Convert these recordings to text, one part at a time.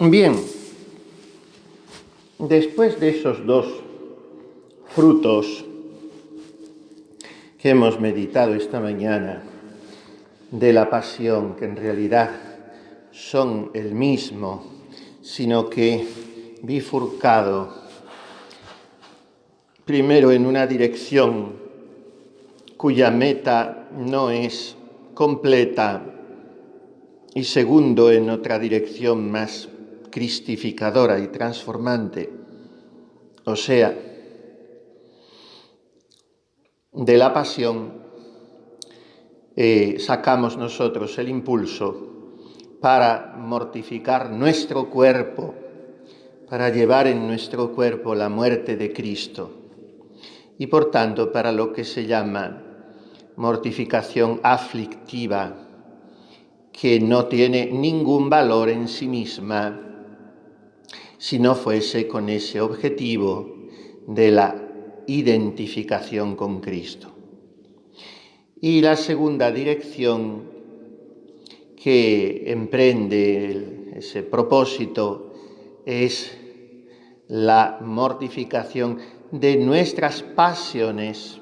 Bien, después de esos dos frutos que hemos meditado esta mañana de la pasión, que en realidad son el mismo, sino que bifurcado primero en una dirección cuya meta no es completa y segundo en otra dirección más cristificadora y transformante, o sea, de la pasión sacamos nosotros el impulso para mortificar nuestro cuerpo, para llevar en nuestro cuerpo la muerte de Cristo y por tanto para lo que se llama mortificación aflictiva, que no tiene ningún valor en sí misma si no fuese con ese objetivo de la identificación con Cristo. Y la segunda dirección que emprende ese propósito es la mortificación de nuestras pasiones,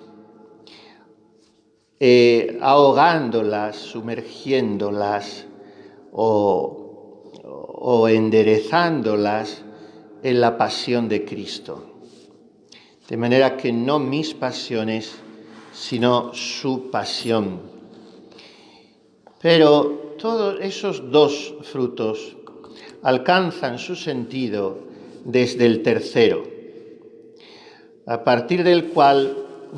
ahogándolas, sumergiéndolas o enderezándolas en la pasión de Cristo. De manera que no mis pasiones, sino su pasión. Pero todos esos dos frutos alcanzan su sentido desde el tercero, a partir del cual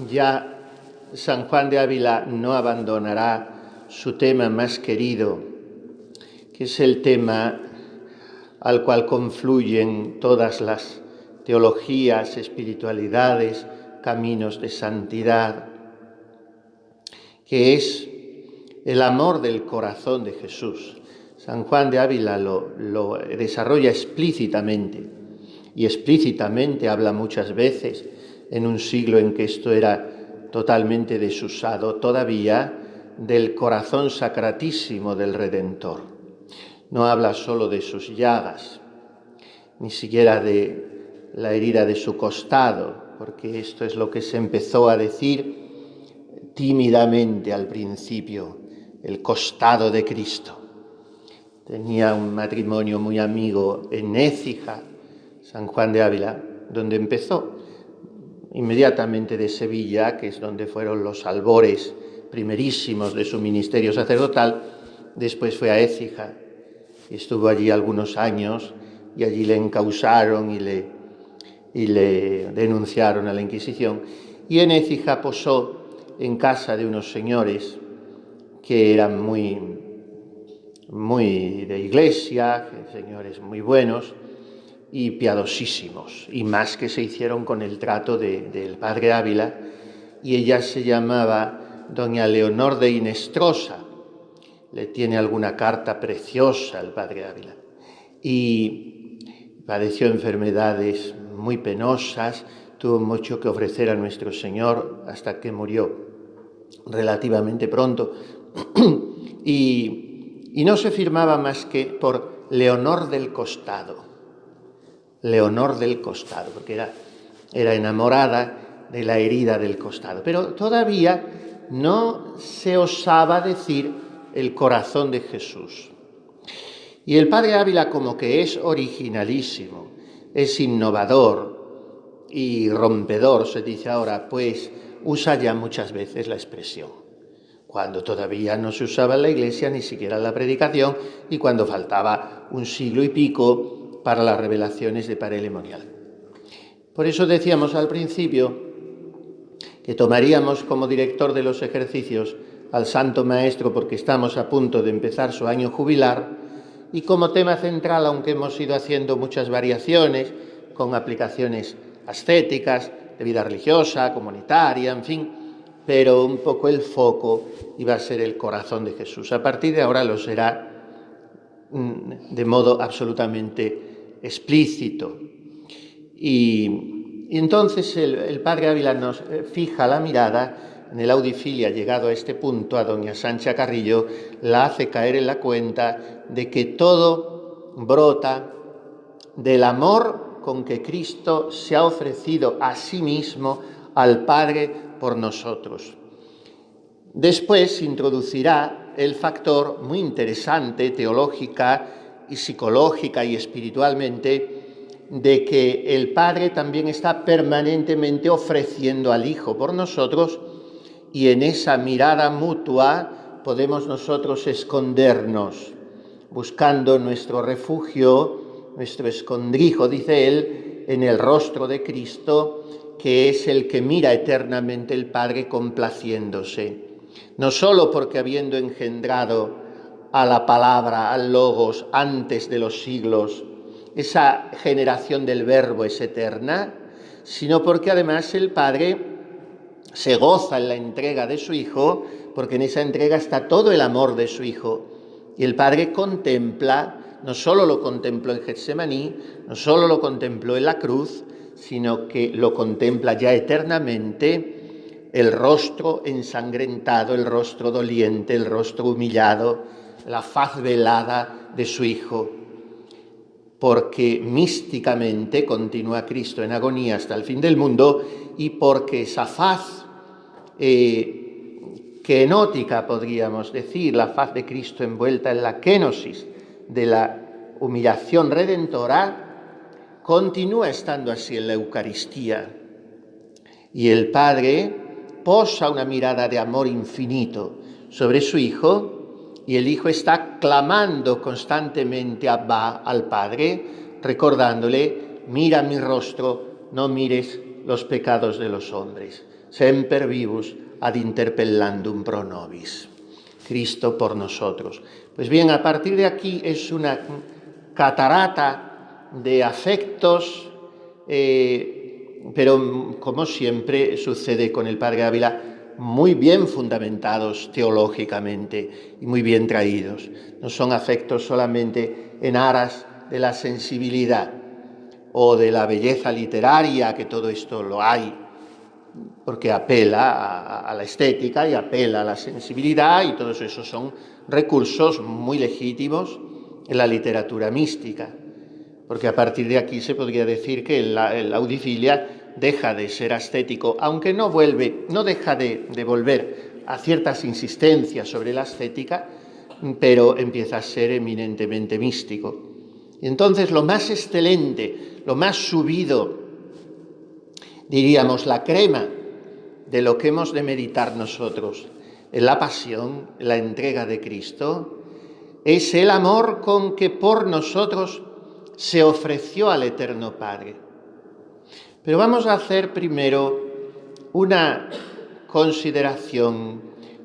ya San Juan de Ávila no abandonará su tema más querido, que es el tema al cual confluyen todas las teologías, espiritualidades, caminos de santidad, que es el amor del corazón de Jesús. San Juan de Ávila lo desarrolla explícitamente, y explícitamente habla muchas veces en un siglo en que esto era totalmente desusado todavía, del corazón sacratísimo del Redentor. No habla solo de sus llagas, ni siquiera de la herida de su costado, porque esto es lo que se empezó a decir tímidamente al principio, el costado de Cristo. Tenía un matrimonio muy amigo en Écija, San Juan de Ávila, donde empezó inmediatamente de Sevilla, que es donde fueron los albores primerísimos de su ministerio sacerdotal. Después fue a Écija, estuvo allí algunos años y allí le encausaron y le denunciaron a la Inquisición. Y en Écija posó en casa de unos señores que eran muy de iglesia, señores muy buenos y piadosísimos, y más que se hicieron con el trato del padre Ávila, y ella se llamaba doña Leonor de Inestrosa. Le tiene alguna carta preciosa al padre Ávila, y padeció enfermedades muy penosas, tuvo mucho que ofrecer a nuestro Señor hasta que murió relativamente pronto, y no se firmaba más que por Leonor del Costado, porque era enamorada de la herida del costado, pero todavía no se osaba decir el corazón de Jesús. Y el padre Ávila, como que es originalísimo, es innovador y rompedor, se dice ahora, pues usa ya muchas veces la expresión, cuando todavía no se usaba en la Iglesia ni siquiera en la predicación y cuando faltaba un siglo y pico para las revelaciones de Parelemonial. Por eso decíamos al principio que tomaríamos como director de los ejercicios al Santo Maestro, porque estamos a punto de empezar su año jubilar, y como tema central, aunque hemos ido haciendo muchas variaciones con aplicaciones ascéticas, de vida religiosa, comunitaria, en fin, pero un poco el foco iba a ser el corazón de Jesús. A partir de ahora lo será de modo absolutamente explícito. Y entonces el padre Ávila nos fija la mirada en el Audifilia. Llegado a este punto, a doña Sancha Carrillo la hace caer en la cuenta de que todo brota del amor con que Cristo se ha ofrecido a sí mismo al Padre por nosotros. Después introducirá el factor muy interesante, teológica y psicológica y espiritualmente, de que el Padre también está permanentemente ofreciendo al Hijo por nosotros, y en esa mirada mutua podemos nosotros escondernos, buscando nuestro refugio, nuestro escondrijo, dice él, en el rostro de Cristo, que es el que mira eternamente el Padre complaciéndose. No solo porque habiendo engendrado a la palabra, al Logos, antes de los siglos, esa generación del Verbo es eterna, sino porque además el Padre se goza en la entrega de su Hijo, porque en esa entrega está todo el amor de su Hijo. Y el Padre contempla, no solo lo contempló en Getsemaní, no solo lo contempló en la cruz, sino que lo contempla ya eternamente, el rostro ensangrentado, el rostro doliente, el rostro humillado, la faz velada de su Hijo. Porque místicamente continúa Cristo en agonía hasta el fin del mundo, y porque esa faz kenótica, podríamos decir, la faz de Cristo envuelta en la kenosis de la humillación redentora, continúa estando así en la Eucaristía. Y el Padre posa una mirada de amor infinito sobre su Hijo, y el Hijo está clamando constantemente Abba al Padre, recordándole: mira mi rostro, no mires los pecados de los hombres. Semper vivus ad interpellandum pro nobis. Cristo por nosotros. Pues bien, a partir de aquí es una catarata de afectos, pero como siempre sucede con el Padre Ávila, muy bien fundamentados teológicamente y muy bien traídos. No son afectos solamente en aras de la sensibilidad o de la belleza literaria, que todo esto lo hay, porque apela a la estética y apela a la sensibilidad, y todos esos son recursos muy legítimos en la literatura mística, porque a partir de aquí se podría decir que la audifilia deja de ser ascético, aunque no deja de volver a ciertas insistencias sobre la ascética, pero empieza a ser eminentemente místico. Y entonces lo más excelente, lo más subido, diríamos la crema de lo que hemos de meditar nosotros en la pasión, en la entrega de Cristo, es el amor con que por nosotros se ofreció al Eterno Padre. Pero vamos a hacer primero una consideración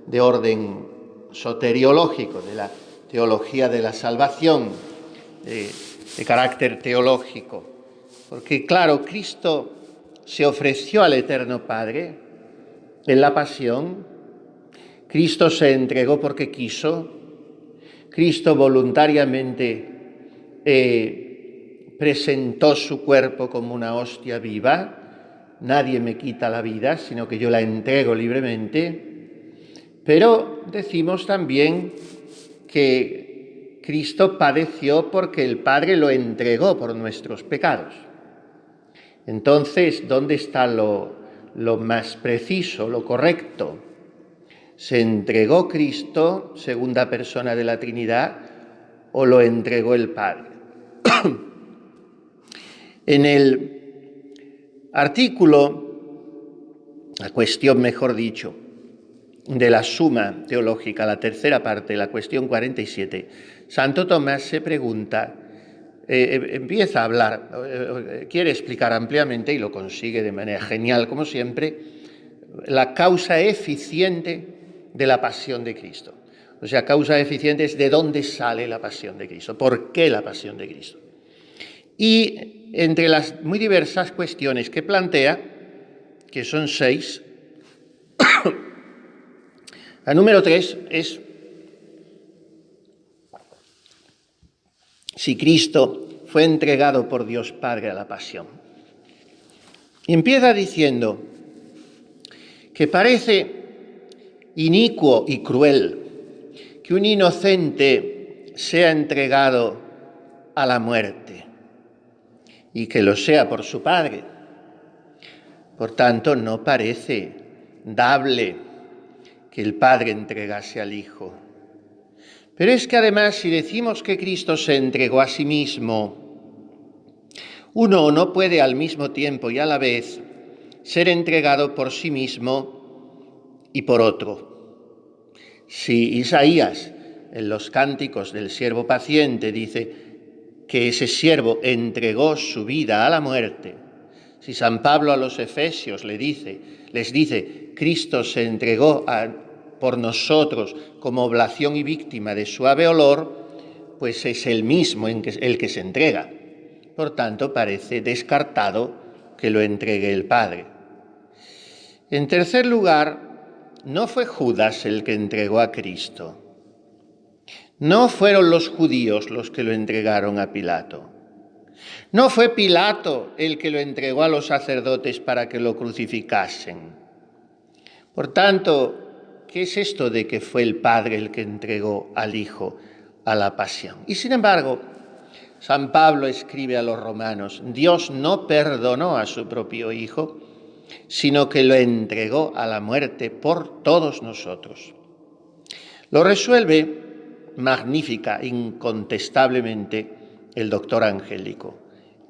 de orden soteriológico, de la teología de la salvación, de carácter teológico. Porque, claro, Cristo se ofreció al Eterno Padre en la pasión. Cristo se entregó porque quiso. Cristo voluntariamente presentó su cuerpo como una hostia viva. Nadie me quita la vida, sino que yo la entrego libremente. Pero decimos también que Cristo padeció porque el Padre lo entregó por nuestros pecados. Entonces, ¿dónde está lo más preciso, lo correcto? ¿Se entregó Cristo, segunda persona de la Trinidad, o lo entregó el Padre? En el artículo, la cuestión, mejor dicho, de la Suma Teológica, la tercera parte, la cuestión 47, Santo Tomás se pregunta, empieza a hablar, quiere explicar ampliamente, y lo consigue de manera genial, como siempre, la causa eficiente de la pasión de Cristo. O sea, causa eficiente es de dónde sale la pasión de Cristo, por qué la pasión de Cristo. Y entre las muy diversas cuestiones que plantea, que son 6, la número 3 es si Cristo fue entregado por Dios Padre a la pasión. Y empieza diciendo que parece inicuo y cruel que un inocente sea entregado a la muerte. y que lo sea por su Padre. Por tanto, no parece dable que el Padre entregase al Hijo. Pero es que además, si decimos que Cristo se entregó a sí mismo, uno no puede al mismo tiempo y a la vez ser entregado por sí mismo y por otro. Si Isaías, en los cánticos del siervo paciente, dice que ese siervo entregó su vida a la muerte, si San Pablo a los Efesios les dice, Cristo se entregó por nosotros como oblación y víctima de suave olor, pues es el mismo el que se entrega. Por tanto, parece descartado que lo entregue el Padre. En tercer lugar, no fue Judas el que entregó a Cristo. No fueron los judíos los que lo entregaron a Pilato. No fue Pilato el que lo entregó a los sacerdotes para que lo crucificasen. Por tanto, ¿qué es esto de que fue el Padre el que entregó al Hijo a la pasión? Y sin embargo, San Pablo escribe a los romanos, Dios no perdonó a su propio Hijo, sino que lo entregó a la muerte por todos nosotros. Lo resuelve magnífica, incontestablemente, el doctor Angélico.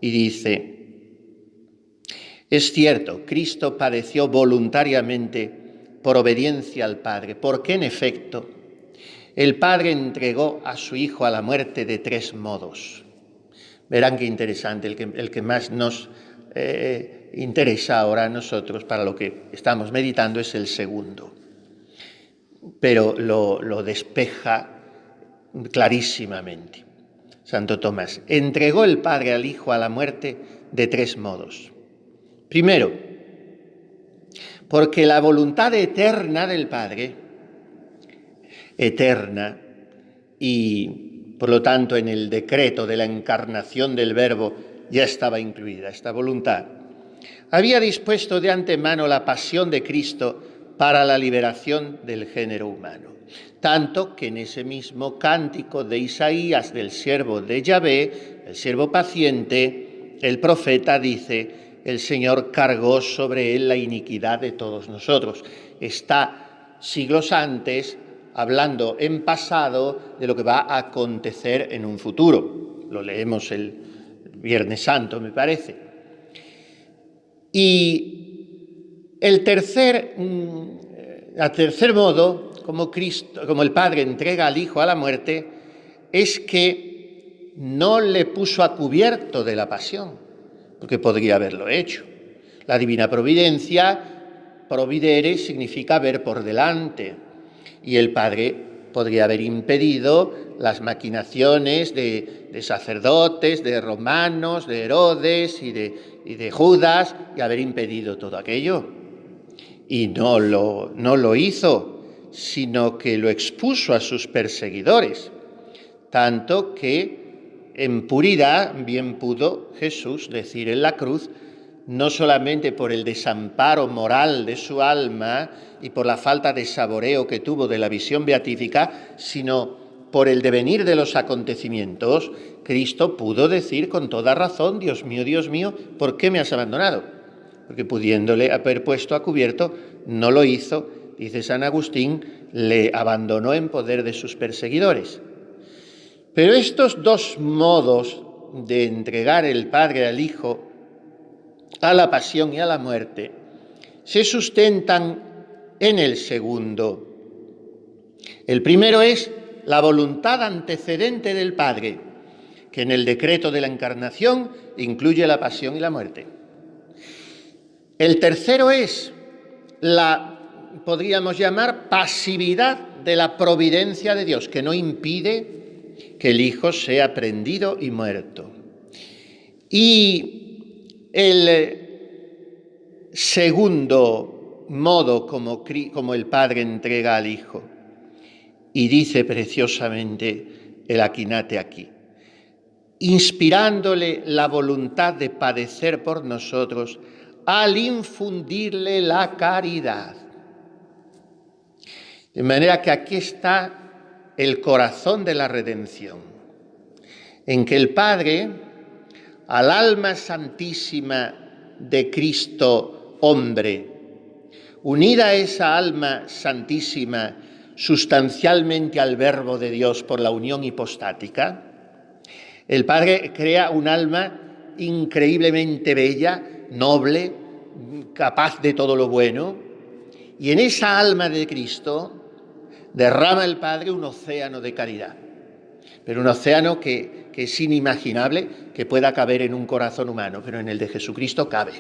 Y dice, es cierto, Cristo padeció voluntariamente por obediencia al Padre, porque en efecto el Padre entregó a su Hijo a la muerte de 3 modos. Verán qué interesante, el que más nos interesa ahora a nosotros para lo que estamos meditando es el segundo. Pero lo despeja clarísimamente. Santo Tomás, entregó el Padre al Hijo a la muerte de 3 modos. Primero, porque la voluntad eterna del Padre, eterna, y por lo tanto en el decreto de la encarnación del Verbo ya estaba incluida esta voluntad, había dispuesto de antemano la pasión de Cristo para la liberación del género humano. Tanto que en ese mismo cántico de Isaías, del siervo de Yahvé, el siervo paciente, el profeta dice, el Señor cargó sobre él la iniquidad de todos nosotros. Está siglos antes hablando en pasado de lo que va a acontecer en un futuro. Lo leemos el Viernes Santo, me parece. Y el tercer modo, como el Padre entrega al Hijo a la muerte, es que no le puso a cubierto de la pasión, porque podría haberlo hecho. La divina providencia, providere, significa ver por delante, y el Padre podría haber impedido las maquinaciones de sacerdotes, de romanos, de Herodes y de Judas, y haber impedido todo aquello. Y no lo hizo, sino que lo expuso a sus perseguidores, tanto que en puridad bien pudo Jesús decir en la cruz, no solamente por el desamparo moral de su alma y por la falta de saboreo que tuvo de la visión beatífica, sino por el devenir de los acontecimientos, Cristo pudo decir con toda razón, Dios mío, ¿por qué me has abandonado? Porque pudiéndole haber puesto a cubierto, no lo hizo, dice San Agustín, le abandonó en poder de sus perseguidores. Pero estos 2 modos de entregar el Padre al Hijo a la pasión y a la muerte se sustentan en el segundo. El primero es la voluntad antecedente del Padre, que en el decreto de la encarnación incluye la pasión y la muerte. El tercero es podríamos llamar, pasividad de la providencia de Dios, que no impide que el Hijo sea prendido y muerto. Y el segundo modo como el Padre entrega al Hijo, y dice preciosamente el Aquinate aquí, inspirándole la voluntad de padecer por nosotros al infundirle la caridad. De manera que aquí está el corazón de la redención, en que el Padre al alma santísima de Cristo hombre, unida a esa alma santísima sustancialmente al Verbo de Dios por la unión hipostática, el Padre crea un alma increíblemente bella, noble, capaz de todo lo bueno, y en esa alma de Cristo derrama el Padre un océano de caridad, pero un océano que es inimaginable que pueda caber en un corazón humano, pero en el de Jesucristo cabe.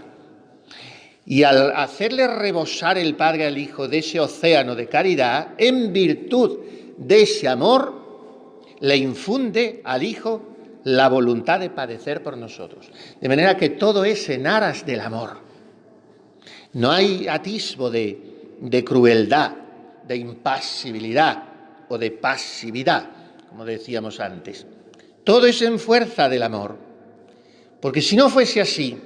Y al hacerle rebosar el Padre al Hijo de ese océano de caridad, en virtud de ese amor, le infunde al Hijo la voluntad de padecer por nosotros. De manera que todo es en aras del amor. No hay atisbo de crueldad, de impasibilidad o de pasividad, como decíamos antes. Todo es en fuerza del amor. Porque si no fuese así,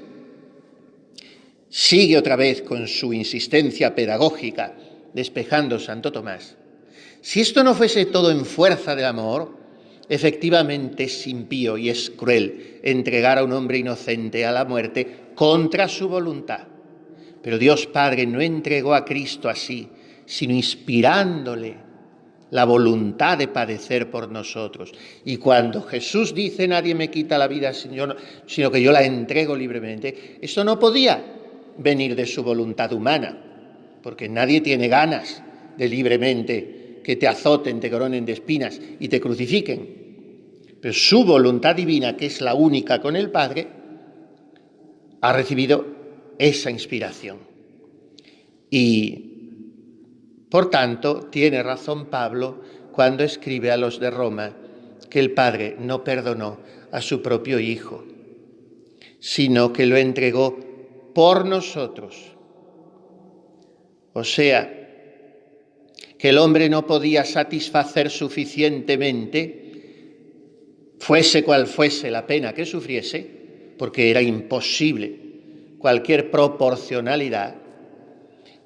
sigue otra vez con su insistencia pedagógica, despejando Santo Tomás. Si esto no fuese todo en fuerza del amor, efectivamente es impío y es cruel entregar a un hombre inocente a la muerte contra su voluntad. Pero Dios Padre no entregó a Cristo así, sino inspirándole la voluntad de padecer por nosotros. Y cuando Jesús dice, nadie me quita la vida sino que yo la entrego libremente, esto no podía venir de su voluntad humana, porque nadie tiene ganas de libremente que te azoten, te coronen de espinas y te crucifiquen. Pero su voluntad divina, que es la única con el Padre, ha recibido esa inspiración. Y, por tanto, tiene razón Pablo cuando escribe a los de Roma que el Padre no perdonó a su propio Hijo, sino que lo entregó por nosotros. O sea, que el hombre no podía satisfacer suficientemente, fuese cual fuese la pena que sufriese, porque era imposible cualquier proporcionalidad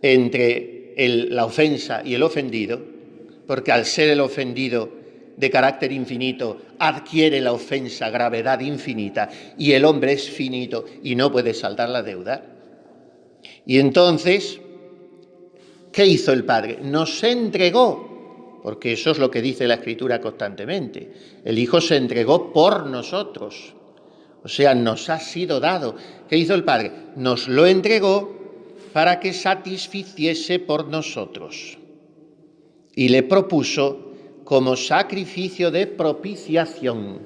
entre la ofensa y el ofendido, porque al ser el ofendido de carácter infinito, adquiere la ofensa gravedad infinita, y el hombre es finito y no puede saldar la deuda. Y entonces, ¿qué hizo el Padre? Nos entregó, porque eso es lo que dice la Escritura constantemente. El Hijo se entregó por nosotros, o sea, nos ha sido dado. ¿Qué hizo el Padre? Nos lo entregó para que satisficiese por nosotros. Y le propuso como sacrificio de propiciación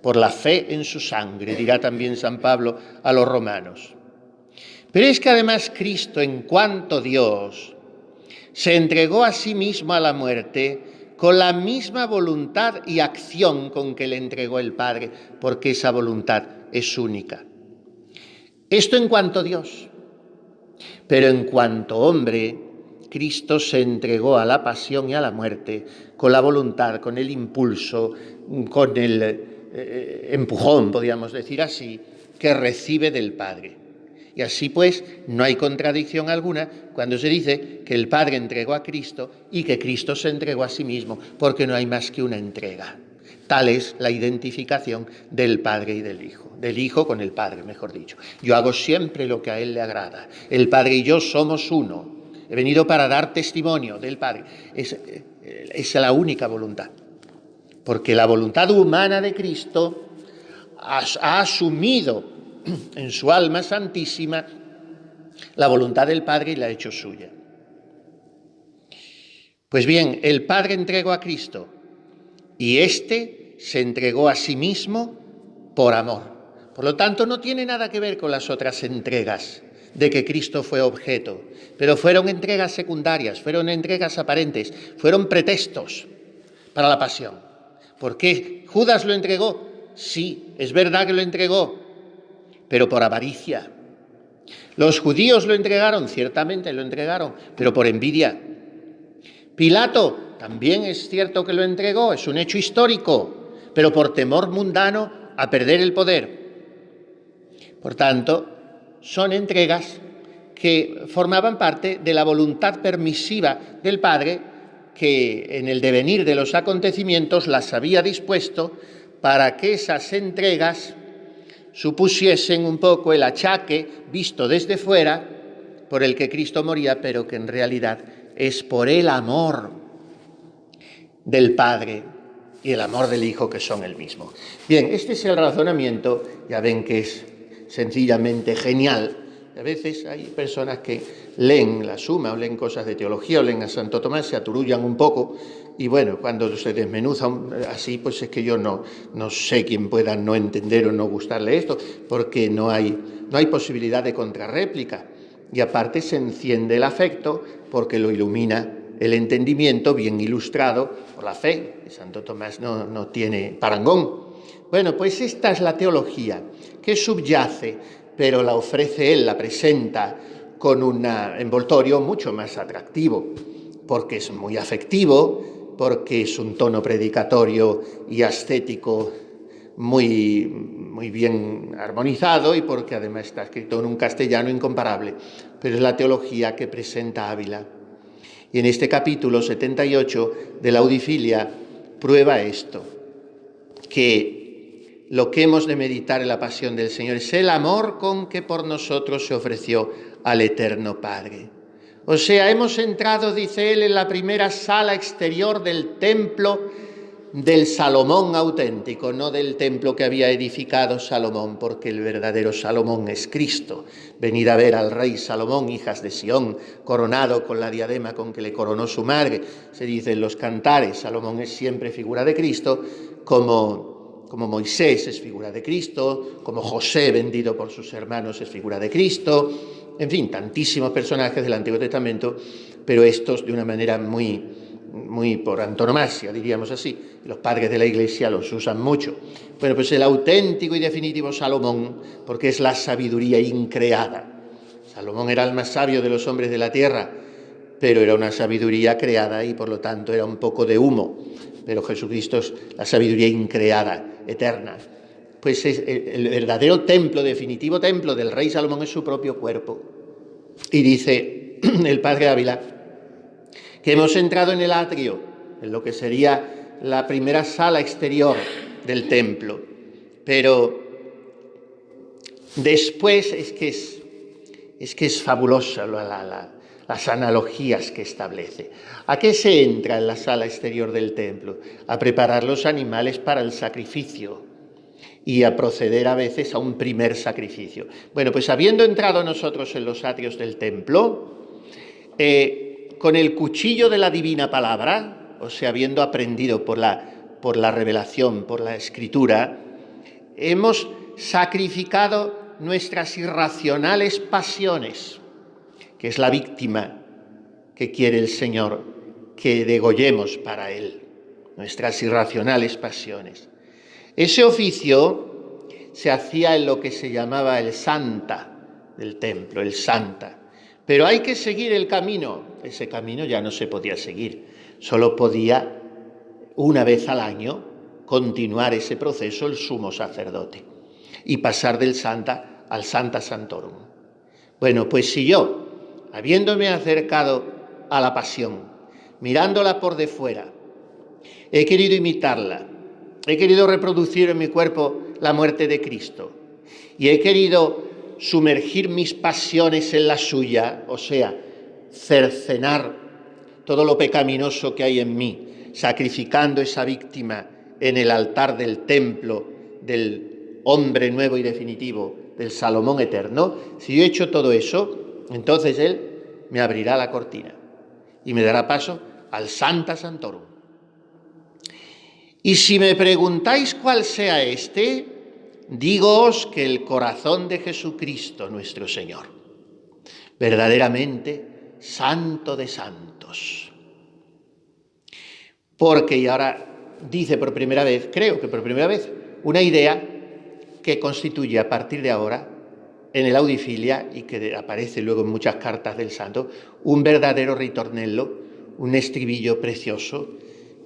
por la fe en su sangre, dirá también San Pablo a los romanos. Pero es que además Cristo, en cuanto Dios, se entregó a sí mismo a la muerte con la misma voluntad y acción con que le entregó el Padre, porque esa voluntad es única. Esto en cuanto Dios. Pero en cuanto hombre, Cristo se entregó a la pasión y a la muerte con la voluntad, con el impulso, con el empujón, podríamos decir así, que recibe del Padre. Y así pues no hay contradicción alguna cuando se dice que el Padre entregó a Cristo y que Cristo se entregó a sí mismo, porque no hay más que una entrega. Tal es la identificación del Padre y del Hijo con el Padre, mejor dicho. Yo hago siempre lo que a Él le agrada. El Padre y yo somos uno. He venido para dar testimonio del Padre. Es la única voluntad. Porque la voluntad humana de Cristo ha asumido en su alma santísima la voluntad del Padre y la ha hecho suya. Pues bien, el Padre entregó a Cristo y éste se entregó a sí mismo por amor. Por lo tanto, no tiene nada que ver con las otras entregas de que Cristo fue objeto, pero fueron entregas secundarias, fueron entregas aparentes, fueron pretextos para la pasión. ¿Por qué Judas lo entregó? Sí, es verdad que lo entregó, pero por avaricia. Los judíos lo entregaron, ciertamente lo entregaron, pero por envidia. Pilato también es cierto que lo entregó, es un hecho histórico, pero por temor mundano a perder el poder. Por tanto, son entregas que formaban parte de la voluntad permisiva del Padre, que en el devenir de los acontecimientos las había dispuesto para que esas entregas supusiesen un poco el achaque visto desde fuera por el que Cristo moría, pero que en realidad es por el amor del Padre y el amor del Hijo, que son el mismo. Bien, este es el razonamiento, ya ven que es sencillamente genial. A veces hay personas que leen la Suma o leen cosas de teología o leen a Santo Tomás, se aturullan un poco y bueno, cuando se desmenuza así, pues es que yo no sé quién pueda no entender o no gustarle esto, porque no hay posibilidad de contrarréplica. Y aparte se enciende el afecto porque lo ilumina el entendimiento bien ilustrado por la fe. Santo Tomás no tiene parangón. Bueno, pues esta es la teología que subyace, pero la ofrece él, la presenta con un envoltorio mucho más atractivo, porque es muy afectivo, porque es un tono predicatorio y ascético muy bien armonizado y porque además está escrito en un castellano incomparable. Pero es la teología que presenta Ávila. Y en este capítulo 78 de la Audifilia prueba esto, que lo que hemos de meditar en la pasión del Señor es el amor con que por nosotros se ofreció al Eterno Padre. O sea, hemos entrado, dice él, en la primera sala exterior del templo del Salomón auténtico, no del templo que había edificado Salomón, porque el verdadero Salomón es Cristo. Venid a ver al rey Salomón, hijas de Sión, coronado con la diadema con que le coronó su madre. Se dice en los cantares, Salomón es siempre figura de Cristo, como Moisés es figura de Cristo, como José, vendido por sus hermanos, es figura de Cristo. En fin, tantísimos personajes del Antiguo Testamento, pero estos de una manera muy por antonomasia, diríamos así. Los padres de la Iglesia los usan mucho. Bueno, pues el auténtico y definitivo Salomón, porque es la sabiduría increada. Salomón era el más sabio de los hombres de la tierra, pero era una sabiduría creada y por lo tanto era un poco de humo. Pero Jesucristo es la sabiduría increada, eterna. Pues es el verdadero templo, definitivo templo del rey Salomón es su propio cuerpo. Y dice el padre Ávila que hemos entrado en el atrio, en lo que sería la primera sala exterior del templo, pero después es que es fabulosa las analogías que establece. ¿A qué se entra en la sala exterior del templo? A preparar los animales para el sacrificio y a proceder a veces a un primer sacrificio. Bueno, pues habiendo entrado nosotros en los atrios del templo, con el cuchillo de la divina palabra, o sea, habiendo aprendido por la revelación, por la escritura, hemos sacrificado nuestras irracionales pasiones, que es la víctima que quiere el Señor que degollemos para Él, nuestras irracionales pasiones. Ese oficio se hacía en lo que se llamaba el Santa del templo, el Santa. Pero hay que seguir el camino. Ese camino ya no se podía seguir. Solo podía, una vez al año, continuar ese proceso el sumo sacerdote y pasar del Santa al Santa Santorum. Bueno, pues si yo, habiéndome acercado a la pasión, mirándola por de fuera, he querido imitarla, he querido reproducir en mi cuerpo la muerte de Cristo y he querido sumergir mis pasiones en la suya, o sea, cercenar todo lo pecaminoso que hay en mí, sacrificando esa víctima en el altar del templo del hombre nuevo y definitivo, del Salomón eterno. Si yo he hecho todo eso, entonces Él me abrirá la cortina y me dará paso al Santa Santorum. Y si me preguntáis cuál sea este, dígoos que el corazón de Jesucristo nuestro Señor, verdaderamente santo de santos. Porque, y ahora dice por primera vez, creo que por primera vez, una idea que constituye a partir de ahora en el Audifilia y que aparece luego en muchas cartas del santo, un verdadero ritornello, un estribillo precioso,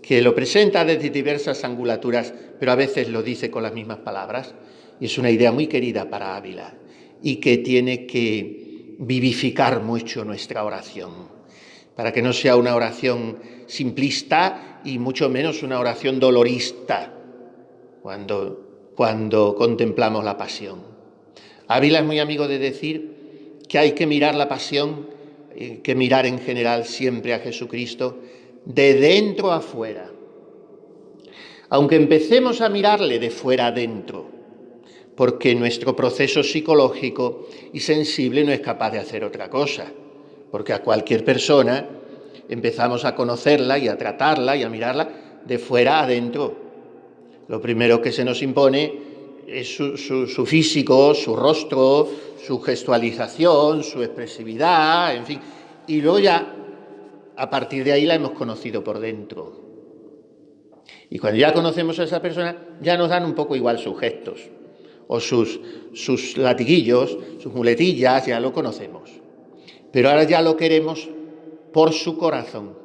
que lo presenta desde diversas angulaturas, pero a veces lo dice con las mismas palabras, y es una idea muy querida para Ávila, y que tiene que vivificar mucho nuestra oración, para que no sea una oración simplista y mucho menos una oración dolorista, cuando cuando contemplamos la pasión. Ávila es muy amigo de decir que hay que mirar la pasión, que mirar en general siempre a Jesucristo, de dentro a fuera. Aunque empecemos a mirarle de fuera a dentro, porque nuestro proceso psicológico y sensible no es capaz de hacer otra cosa, porque a cualquier persona empezamos a conocerla y a tratarla y a mirarla de fuera a dentro. Lo primero que se nos impone es su físico, su rostro, su gestualización, su expresividad, en fin. Y luego ya, a partir de ahí la hemos conocido por dentro. Y cuando ya conocemos a esa persona, ya nos dan un poco igual sus gestos, o sus latiguillos, sus muletillas, ya lo conocemos. Pero ahora ya lo queremos por su corazón.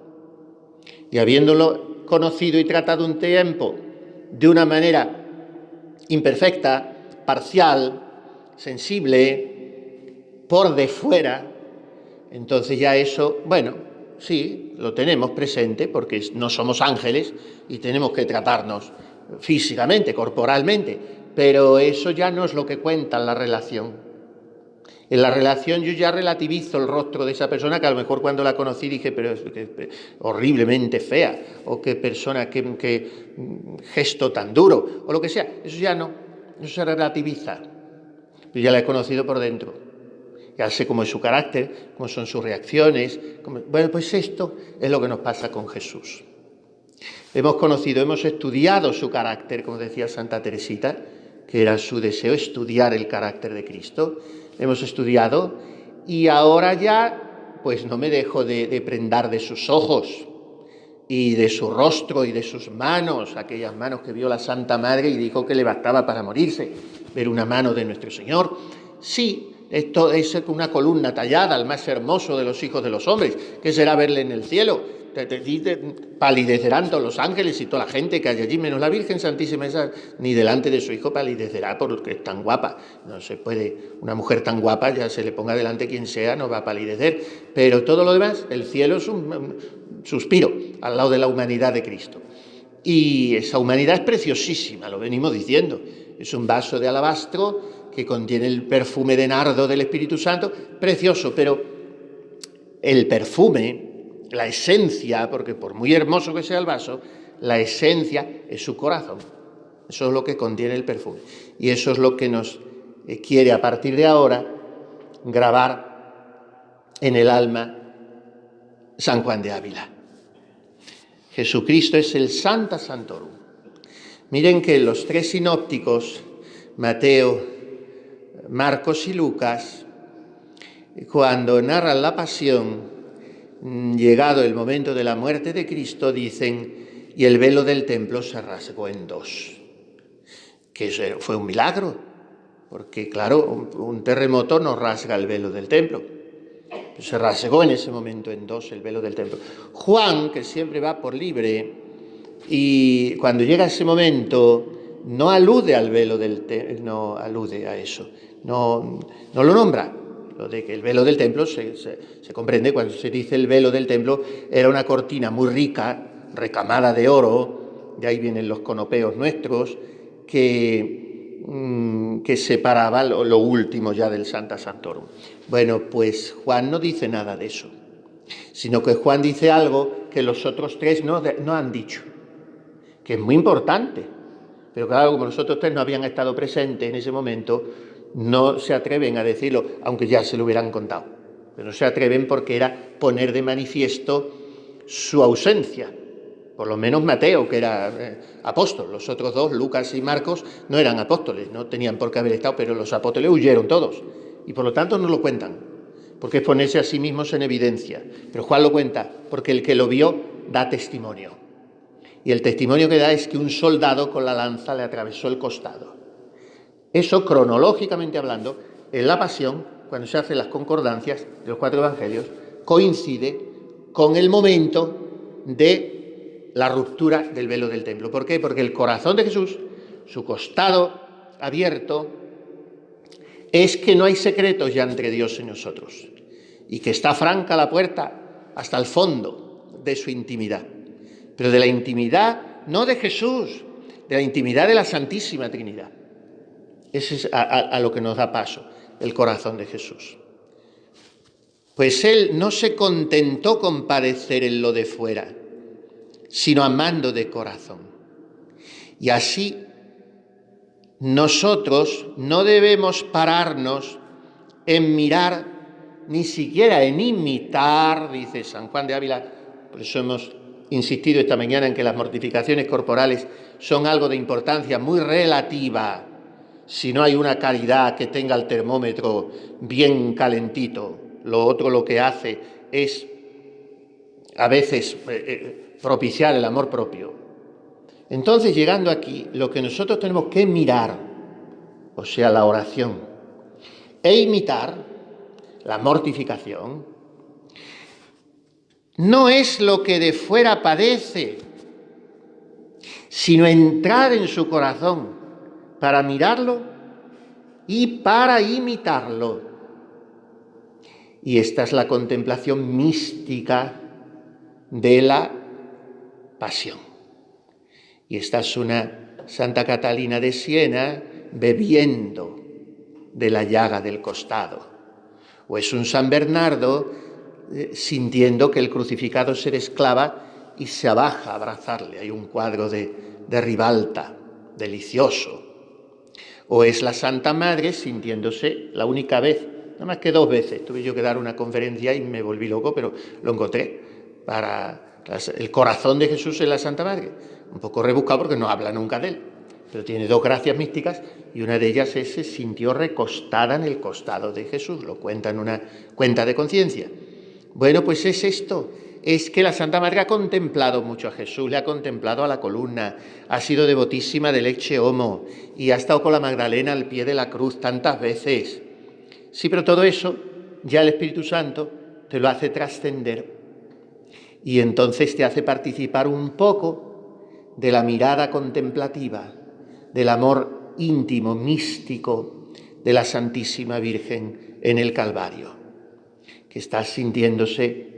Y habiéndolo conocido y tratado un tiempo de una manera imperfecta, parcial, sensible, por de fuera, entonces ya eso, bueno, sí, lo tenemos presente porque no somos ángeles y tenemos que tratarnos físicamente, corporalmente, pero eso ya no es lo que cuenta en la relación. En la relación yo ya relativizo el rostro de esa persona que a lo mejor cuando la conocí dije, pero es horriblemente fea, o qué persona, qué gesto tan duro, o lo que sea. Eso ya no, eso se relativiza. Yo ya la he conocido por dentro. Ya sé cómo es su carácter, cómo son sus reacciones. Bueno, pues esto es lo que nos pasa con Jesús. Hemos conocido, hemos estudiado su carácter, como decía Santa Teresita, que era su deseo estudiar el carácter de Cristo. Hemos estudiado y ahora ya pues no me dejo de prendar de sus ojos y de su rostro y de sus manos, aquellas manos que vio la Santa Madre y dijo que le bastaba para morirse, ver una mano de nuestro Señor. Sí, esto es una columna tallada, el más hermoso de los hijos de los hombres, que será verle en el cielo. Palidecerán todos los ángeles y toda la gente que hay allí, menos la Virgen Santísima, esa, ni delante de su hijo palidecerá porque es tan guapa. No se puede, una mujer tan guapa, ya se le ponga delante quien sea, no va a palidecer. Pero todo lo demás, el cielo es un suspiro al lado de la humanidad de Cristo. Y esa humanidad es preciosísima, lo venimos diciendo. Es un vaso de alabastro que contiene el perfume de nardo del Espíritu Santo, precioso, pero el perfume, la esencia, porque por muy hermoso que sea el vaso, la esencia es su corazón. Eso es lo que contiene el perfume. Y eso es lo que nos quiere a partir de ahora grabar en el alma San Juan de Ávila. Jesucristo es el Sancta Sanctorum. Miren que los tres sinópticos, Mateo, Marcos y Lucas, cuando narran la pasión, llegado el momento de la muerte de Cristo, dicen, y el velo del templo se rasgó en dos. Que eso fue un milagro, porque claro, un terremoto no rasga el velo del templo. Se rasgó en ese momento en dos el velo del templo. Juan, que siempre va por libre, y cuando llega ese momento, no alude al velo del templo, no alude a eso, no lo nombra. Lo de que el velo del templo se comprende cuando se dice el velo del templo, era una cortina muy rica, recamada de oro, de ahí vienen los conopeos nuestros, que separaba lo último ya del Sancta Sanctorum. Bueno, pues Juan no dice nada de eso, sino que Juan dice algo que los otros tres no han dicho, que es muy importante, pero claro, como los otros tres no habían estado presentes en ese momento, no se atreven a decirlo, aunque ya se lo hubieran contado. Pero no se atreven porque era poner de manifiesto su ausencia. Por lo menos Mateo, que era apóstol. Los otros dos, Lucas y Marcos, no eran apóstoles, no tenían por qué haber estado, pero los apóstoles huyeron todos. Y por lo tanto no lo cuentan, porque es ponerse a sí mismos en evidencia. Pero Juan lo cuenta, porque el que lo vio da testimonio. Y el testimonio que da es que un soldado con la lanza le atravesó el costado. Eso, cronológicamente hablando, en la Pasión, cuando se hacen las concordancias de los cuatro evangelios, coincide con el momento de la ruptura del velo del templo. ¿Por qué? Porque el corazón de Jesús, su costado abierto, es que no hay secretos ya entre Dios y nosotros, y que está franca la puerta hasta el fondo de su intimidad. Pero de la intimidad, no de Jesús, de la intimidad de la Santísima Trinidad. Ese es a lo que nos da paso el corazón de Jesús. Pues Él no se contentó con padecer en lo de fuera, sino amando de corazón. Y así nosotros no debemos pararnos en mirar, ni siquiera en imitar, dice San Juan de Ávila. Por eso hemos insistido esta mañana en que las mortificaciones corporales son algo de importancia muy relativa, si no hay una caridad que tenga el termómetro bien calentito. Lo otro lo que hace es a veces propiciar el amor propio. Entonces, llegando aquí, lo que nosotros tenemos que mirar, o sea, la oración, e imitar la mortificación, no es lo que de fuera padece, sino entrar en su corazón para mirarlo y para imitarlo. Y esta es la contemplación mística de la pasión. Y esta es una Santa Catalina de Siena bebiendo de la llaga del costado. O es un San Bernardo sintiendo que el crucificado se desclava y se abaja a abrazarle. Hay un cuadro de Ribalta, delicioso. O es la Santa Madre sintiéndose la única vez, nada más que 2 veces, tuve yo que dar una conferencia y me volví loco, pero lo encontré, para el corazón de Jesús en la Santa Madre. Un poco rebuscado porque no habla nunca de él, pero tiene 2 gracias místicas y una de ellas es: se sintió recostada en el costado de Jesús, lo cuenta en una cuenta de conciencia. Bueno, pues es esto, es que la Santa Madre ha contemplado mucho a Jesús, le ha contemplado a la columna, ha sido devotísima del Ecce Homo y ha estado con la Magdalena al pie de la cruz tantas veces. Sí, pero todo eso ya el Espíritu Santo te lo hace trascender y entonces te hace participar un poco de la mirada contemplativa, del amor íntimo, místico de la Santísima Virgen en el Calvario, que está sintiéndose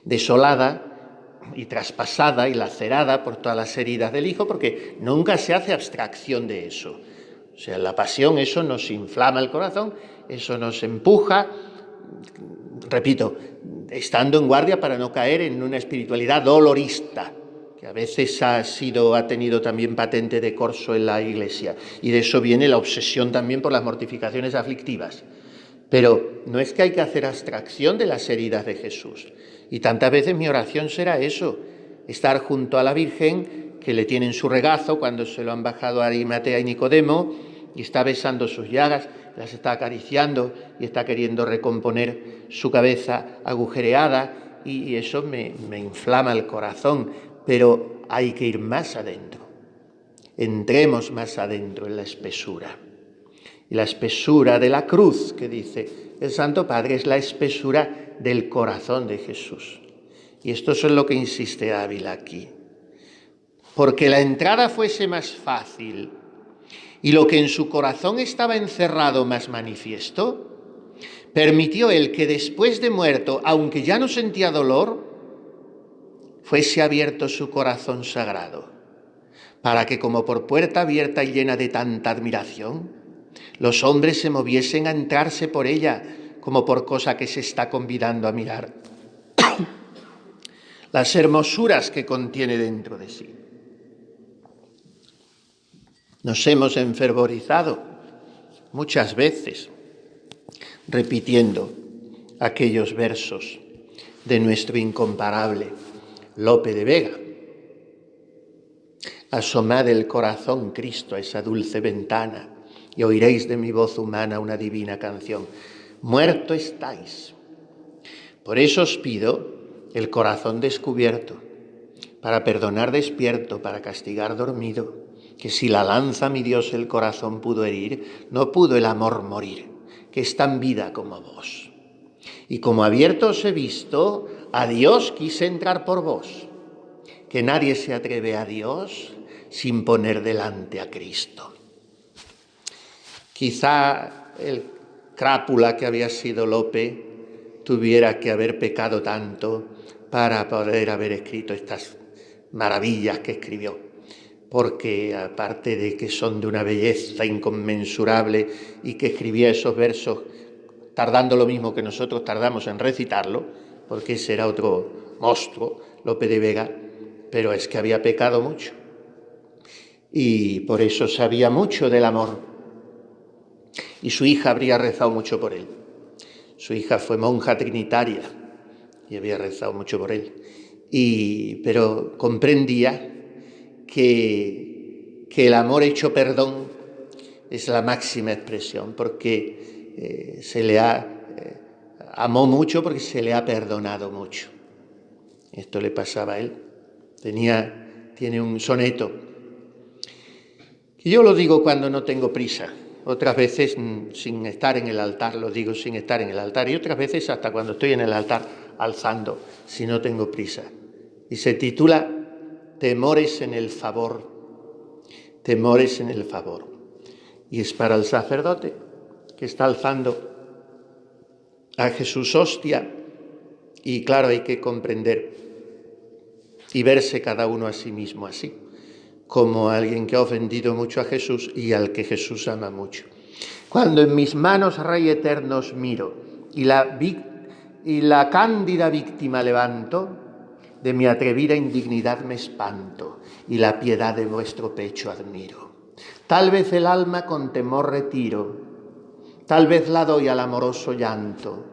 desolada y traspasada y lacerada por todas las heridas del Hijo, porque nunca se hace abstracción de eso. O sea, la pasión, eso nos inflama el corazón, eso nos empuja, repito, estando en guardia para no caer en una espiritualidad dolorista, que a veces ha tenido también patente de corso en la Iglesia, y de eso viene la obsesión también por las mortificaciones aflictivas. Pero no es que hay que hacer abstracción de las heridas de Jesús. Y tantas veces mi oración será eso, estar junto a la Virgen, que le tiene en su regazo cuando se lo han bajado a Arimatea y Nicodemo, y está besando sus llagas, las está acariciando y está queriendo recomponer su cabeza agujereada, y eso me inflama el corazón. Pero hay que ir más adentro. Entremos más adentro en la espesura. Y la espesura de la cruz, que dice el Santo Padre, es la espesura del corazón de Jesús. Y esto es en lo que insiste Ávila aquí. Porque la entrada fuese más fácil y lo que en su corazón estaba encerrado más manifiesto, permitió él que después de muerto, aunque ya no sentía dolor, fuese abierto su corazón sagrado, para que como por puerta abierta y llena de tanta admiración, los hombres se moviesen a entrarse por ella como por cosa que se está convidando a mirar las hermosuras que contiene dentro de sí. Nos hemos enfervorizado muchas veces repitiendo aquellos versos de nuestro incomparable Lope de Vega. Asomad el corazón, Cristo, a esa dulce ventana, y oiréis de mi voz humana una divina canción. Muerto estáis. Por eso os pido el corazón descubierto, para perdonar despierto, para castigar dormido, que si la lanza mi Dios el corazón pudo herir, no pudo el amor morir, que es tan vida como vos. Y como abierto os he visto, a Dios quise entrar por vos, que nadie se atreve a Dios sin poner delante a Cristo. Quizá el crápula que había sido Lope tuviera que haber pecado tanto para poder haber escrito estas maravillas que escribió, porque aparte de que son de una belleza inconmensurable y que escribía esos versos tardando lo mismo que nosotros tardamos en recitarlo, porque ese era otro monstruo, Lope de Vega, pero es que había pecado mucho y por eso sabía mucho del amor. Y su hija habría rezado mucho por él. Su hija fue monja trinitaria y había rezado mucho por él. Pero comprendía que el amor hecho perdón es la máxima expresión, porque amó mucho porque se le ha perdonado mucho. Esto le pasaba a él. Tiene un soneto. Y yo lo digo cuando no tengo prisa. Otras veces sin estar en el altar, lo digo sin estar en el altar. Y otras veces hasta cuando estoy en el altar alzando, si no tengo prisa. Y se titula Temores en el favor. Temores en el favor. Y es para el sacerdote que está alzando a Jesús hostia. Y claro, hay que comprender y verse cada uno a sí mismo así, como alguien que ha ofendido mucho a Jesús y al que Jesús ama mucho. Cuando en mis manos, Rey eterno, os miro y la cándida víctima levanto, de mi atrevida indignidad me espanto y la piedad de vuestro pecho admiro. Tal vez el alma con temor retiro, tal vez la doy al amoroso llanto,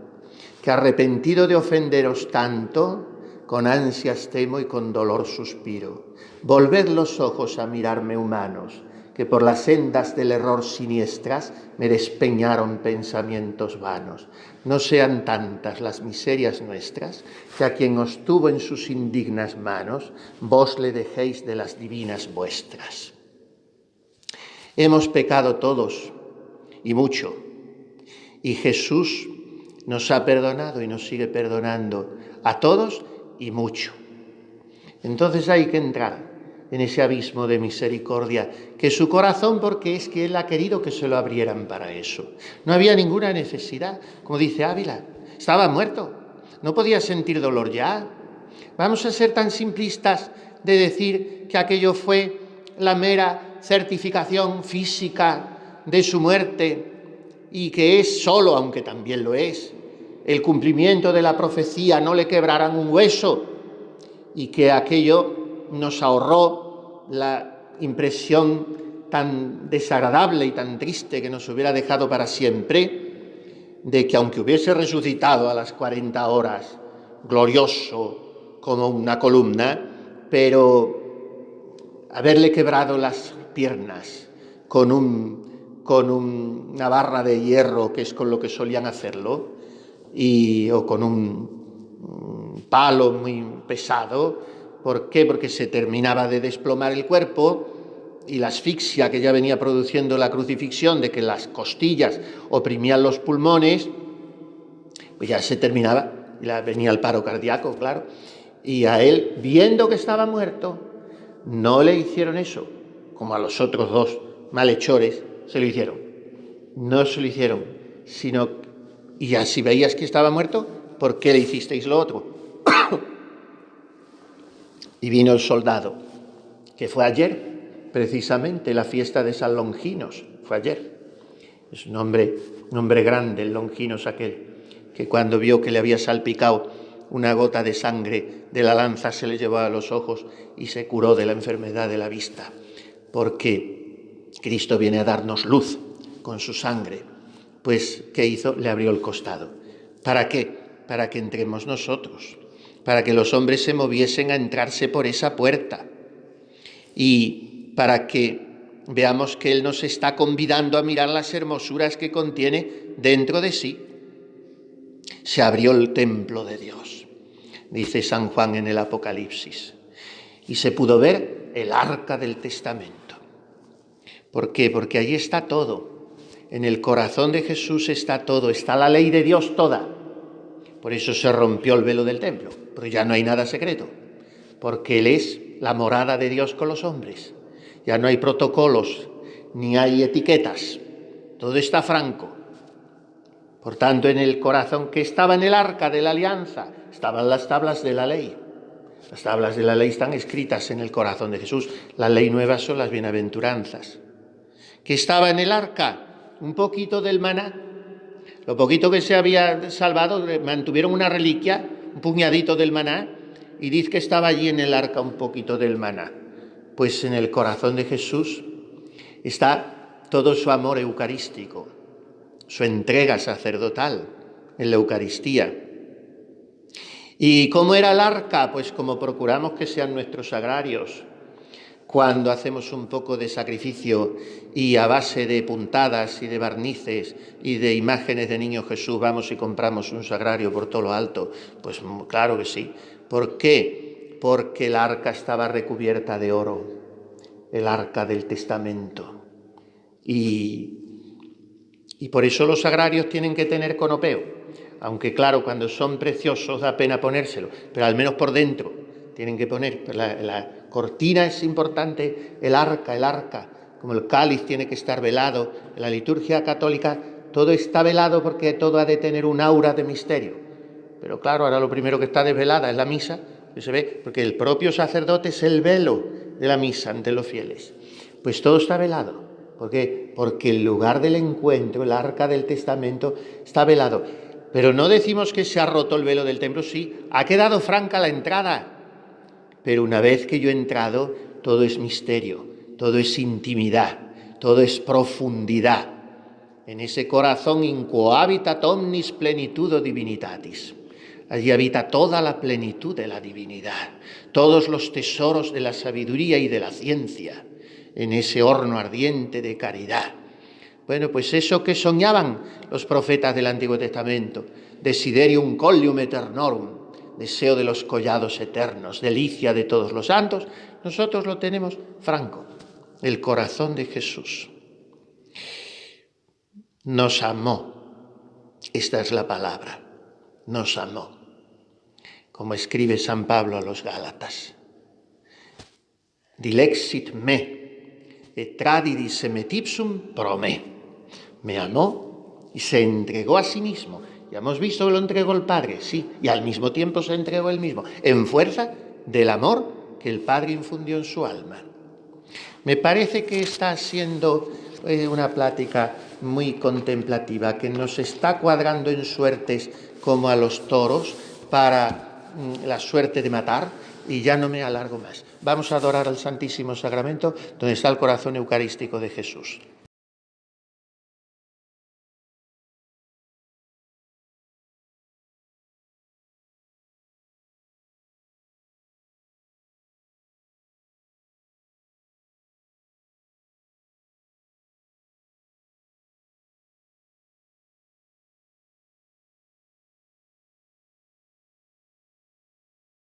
que arrepentido de ofenderos tanto, con ansias temo y con dolor suspiro. Volved los ojos a mirarme humanos, que por las sendas del error siniestras me despeñaron pensamientos vanos. No sean tantas las miserias nuestras, que a quien os tuvo en sus indignas manos, vos le dejéis de las divinas vuestras. Hemos pecado todos, y mucho, y Jesús nos ha perdonado y nos sigue perdonando a todos y mucho. Entonces hay que entrar en ese abismo de misericordia, que su corazón, porque es que Él ha querido que se lo abrieran para eso. No había ninguna necesidad, como dice Ávila, estaba muerto, no podía sentir dolor ya. Vamos a ser tan simplistas de decir que aquello fue la mera certificación física de su muerte y que es solo, aunque también lo es, el cumplimiento de la profecía, no le quebrarán un hueso, y que aquello nos ahorró la impresión tan desagradable y tan triste que nos hubiera dejado para siempre, de que aunque hubiese resucitado a las 40 horas, glorioso como una columna, pero haberle quebrado las piernas con una barra de hierro, que es con lo que solían hacerlo, o con un palo muy pesado. ¿Por qué? Porque se terminaba de desplomar el cuerpo y la asfixia que ya venía produciendo la crucifixión, de que las costillas oprimían los pulmones, pues ya se terminaba, y venía el paro cardíaco, claro. Y a él, viendo que estaba muerto, no le hicieron eso, como a los otros dos malhechores se lo hicieron. No se lo hicieron, sino... Y ya si veías que estaba muerto, ¿por qué le hicisteis lo otro? Y vino el soldado, que fue ayer, precisamente, la fiesta de San Longinos, fue ayer. Es un hombre grande, el Longinos aquel, que cuando vio que le había salpicado una gota de sangre de la lanza, se le llevó a los ojos y se curó de la enfermedad de la vista, porque Cristo viene a darnos luz con su sangre. Pues, ¿qué hizo? Le abrió el costado. ¿Para qué? Para que entremos nosotros, para que los hombres se moviesen a entrarse por esa puerta y para que veamos que Él nos está convidando a mirar las hermosuras que contiene dentro de sí. Se abrió el templo de Dios, dice San Juan en el Apocalipsis, y se pudo ver el arca del testamento. ¿Por qué? Porque allí está todo. En el corazón de Jesús está todo, está la ley de Dios toda. Por eso se rompió el velo del templo, pero ya no hay nada secreto, porque Él es la morada de Dios con los hombres. Ya no hay protocolos, ni hay etiquetas, todo está franco. Por tanto, en el corazón que estaba en el arca de la alianza, estaban las tablas de la ley. Las tablas de la ley están escritas en el corazón de Jesús. La ley nueva son las bienaventuranzas. ¿Qué estaba en el arca? Un poquito del maná. Lo poquito que se había salvado, mantuvieron una reliquia, un puñadito del maná, y dice que estaba allí en el arca un poquito del maná. Pues en el corazón de Jesús está todo su amor eucarístico, su entrega sacerdotal en la Eucaristía. ¿Y cómo era el arca? Pues como procuramos que sean nuestros sagrarios. Cuando hacemos un poco de sacrificio y a base de puntadas y de barnices y de imágenes de Niño Jesús vamos y compramos un sagrario por todo lo alto, pues claro que sí. ¿Por qué? Porque el arca estaba recubierta de oro, el arca del testamento. Y por eso los sagrarios tienen que tener conopeo, aunque claro, cuando son preciosos da pena ponérselo, pero al menos por dentro tienen que poner. La cortina es importante, el arca, como el cáliz tiene que estar velado. En la liturgia católica todo está velado porque todo ha de tener un aura de misterio. Pero claro, ahora lo primero que está desvelada es la misa, que se ve, porque el propio sacerdote es el velo de la misa ante los fieles. Pues todo está velado. ¿Por qué? Porque el lugar del encuentro, el arca del testamento, está velado. Pero no decimos que se ha roto el velo del templo, sí, ha quedado franca la entrada. Pero una vez que yo he entrado, todo es misterio, todo es intimidad, todo es profundidad. En ese corazón in quo habitat omnis plenitudo divinitatis. Allí habita toda la plenitud de la divinidad, todos los tesoros de la sabiduría y de la ciencia, en ese horno ardiente de caridad. Bueno, pues eso que soñaban los profetas del Antiguo Testamento, desiderium collium eternorum, deseo de los collados eternos, delicia de todos los santos, nosotros lo tenemos franco, el corazón de Jesús. Nos amó, esta es la palabra, nos amó, como escribe San Pablo a los Gálatas. Dilexit me, et tradidis emet ipsum pro me. Me amó y se entregó a sí mismo. Ya hemos visto que lo entregó el Padre, sí, y al mismo tiempo se entregó él mismo, en fuerza del amor que el Padre infundió en su alma. Me parece que está siendo una plática muy contemplativa, que nos está cuadrando en suertes como a los toros para la suerte de matar, y ya no me alargo más. Vamos a adorar al Santísimo Sacramento, donde está el corazón eucarístico de Jesús.